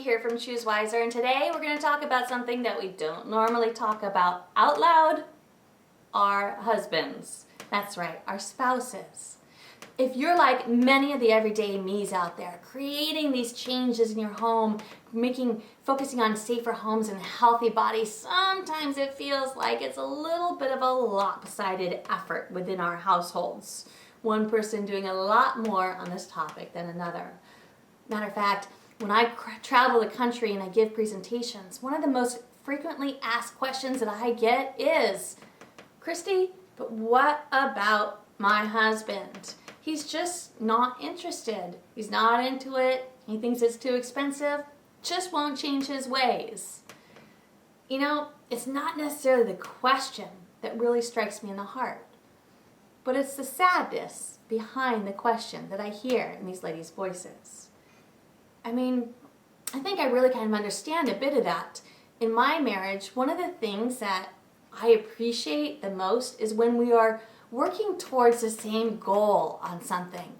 here from Choose Wiser, and today we're going to talk about something that we don't normally talk about out loud: our husbands. That's right, our spouses. If you're like many of the everyday me's out there, creating these changes in your home, focusing on safer homes and healthy bodies, sometimes it feels like it's a little bit of a lopsided effort within our households. One person doing a lot more on this topic than another. Matter of fact, when I travel the country and I give presentations, one of the most frequently asked questions that I get is, Christy, but what about my husband? He's just not interested. He's not into it. He thinks it's too expensive. Just won't change his ways. You know, it's not necessarily the question that really strikes me in the heart, but it's the sadness behind the question that I hear in these ladies' voices. I mean, I think I really kind of understand a bit of that. In my marriage, one of the things that I appreciate the most is when we are working towards the same goal on something,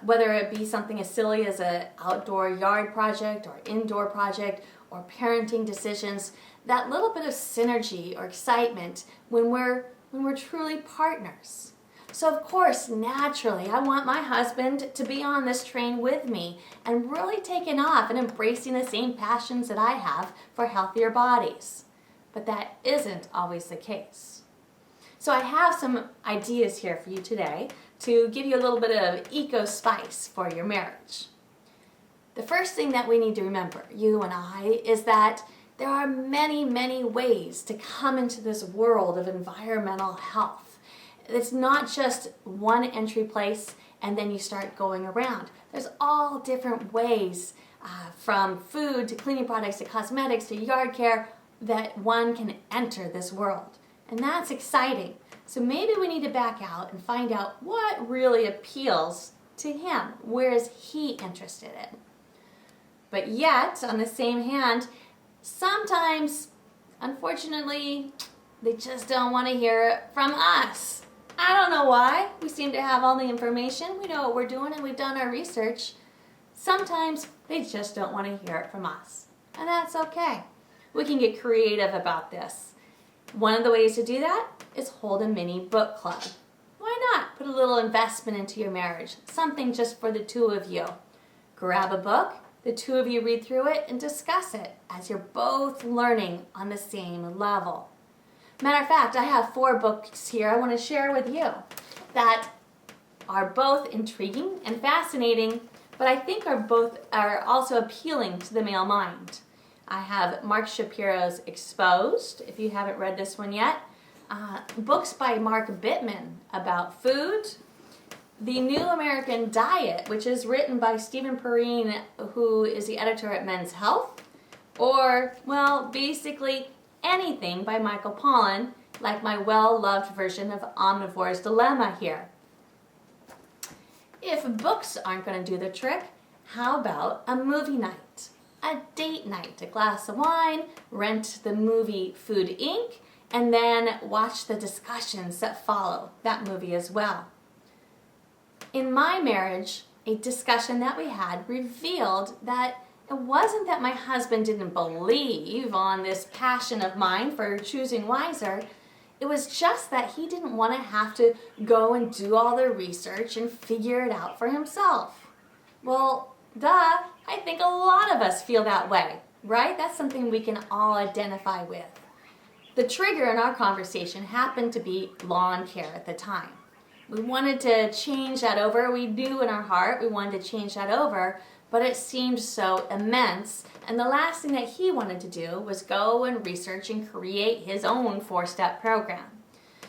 whether it be something as silly as an outdoor yard project or indoor project or parenting decisions, that little bit of synergy or excitement when we're truly partners. So of course, naturally, I want my husband to be on this train with me and really taking off and embracing the same passions that I have for healthier bodies. But that isn't always the case. So I have some ideas here for you today to give you a little bit of eco spice for your marriage. The first thing that we need to remember, you and I, is that there are many, many ways to come into this world of environmental health. It's not just one entry place and then you start going around. There's all different ways, from food to cleaning products to cosmetics to yard care, that one can enter this world. And that's exciting. So maybe we need to back out and find out what really appeals to him. Where is he interested in? But yet, on the same hand, sometimes, unfortunately, they just don't want to hear it from us. I don't know why. We seem to have all the information. We know what we're doing and we've done our research. Sometimes they just don't want to hear it from us. And that's okay. We can get creative about this. One of the ways to do that is hold a mini book club. Why not put a little investment into your marriage? Something just for the two of you. Grab a book, the two of you read through it and discuss it as you're both learning on the same level. Matter of fact, I have 4 books here I want to share with you that are both intriguing and fascinating, but I think are also appealing to the male mind. I have Mark Shapiro's Exposed, if you haven't read this one yet. Books by Mark Bittman about food. The New American Diet, which is written by Stephen Perrine, who is the editor at Men's Health. Or, well, basically anything by Michael Pollan, like my well-loved version of Omnivore's Dilemma here. If books aren't going to do the trick, how about a movie night? A date night, a glass of wine, rent the movie Food Inc., and then watch the discussions that follow that movie as well. In my marriage, a discussion that we had revealed that it wasn't that my husband didn't believe on this passion of mine for choosing wiser. It was just that he didn't want to have to go and do all the research and figure it out for himself. Well, duh, I think a lot of us feel that way, right? That's something we can all identify with. The trigger in our conversation happened to be lawn care at the time. We wanted to change that over. We knew in our heart we wanted to change that over, but it seemed so immense, and the last thing that he wanted to do was go and research and create his own 4-step program.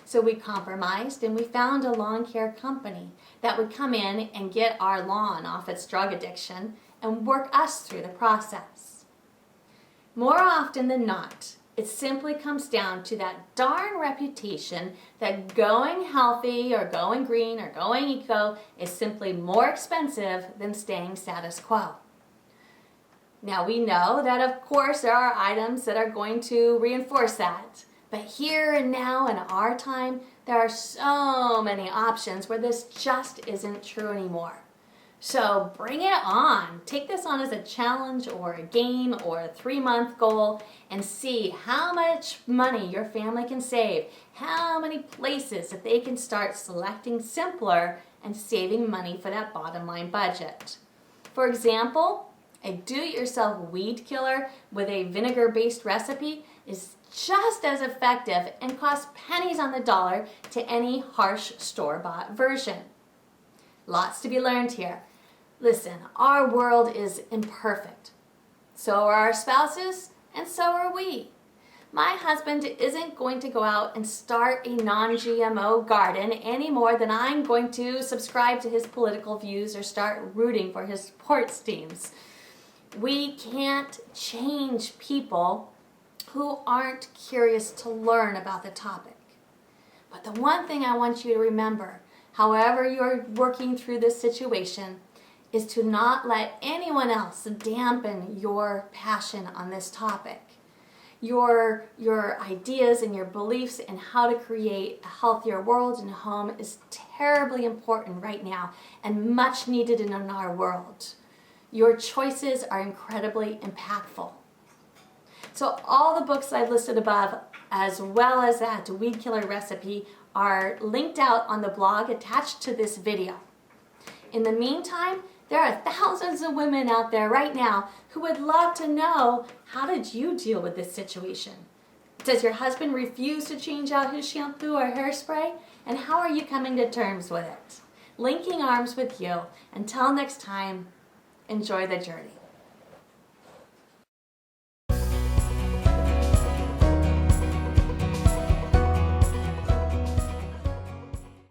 So we compromised and we found a lawn care company that would come in and get our lawn off its drug addiction and work us through the process. More often than not, it simply comes down to that darn reputation that going healthy or going green or going eco is simply more expensive than staying status quo. Now we know that of course there are items that are going to reinforce that, but here and now in our time, there are so many options where this just isn't true anymore. So bring it on. Take this on as a challenge or a game or a 3-month goal and see how much money your family can save, how many places that they can start selecting simpler and saving money for that bottom line budget. For example, a do-it-yourself weed killer with a vinegar-based recipe is just as effective and costs pennies on the dollar to any harsh store-bought version. Lots to be learned here. Listen, our world is imperfect. So are our spouses, and so are we. My husband isn't going to go out and start a non-GMO garden any more than I'm going to subscribe to his political views or start rooting for his sports teams. We can't change people who aren't curious to learn about the topic. But the one thing I want you to remember, however you're working through this situation, is to not let anyone else dampen your passion on this topic. Your ideas and your beliefs in how to create a healthier world and home is terribly important right now and much needed in our world. Your choices are incredibly impactful. So all the books I've listed above, as well as that weed killer recipe, are linked out on the blog attached to this video. In the meantime, there are thousands of women out there right now who would love to know, how did you deal with this situation? Does your husband refuse to change out his shampoo or hairspray? And how are you coming to terms with it? Linking arms with you. Until next time, enjoy the journey.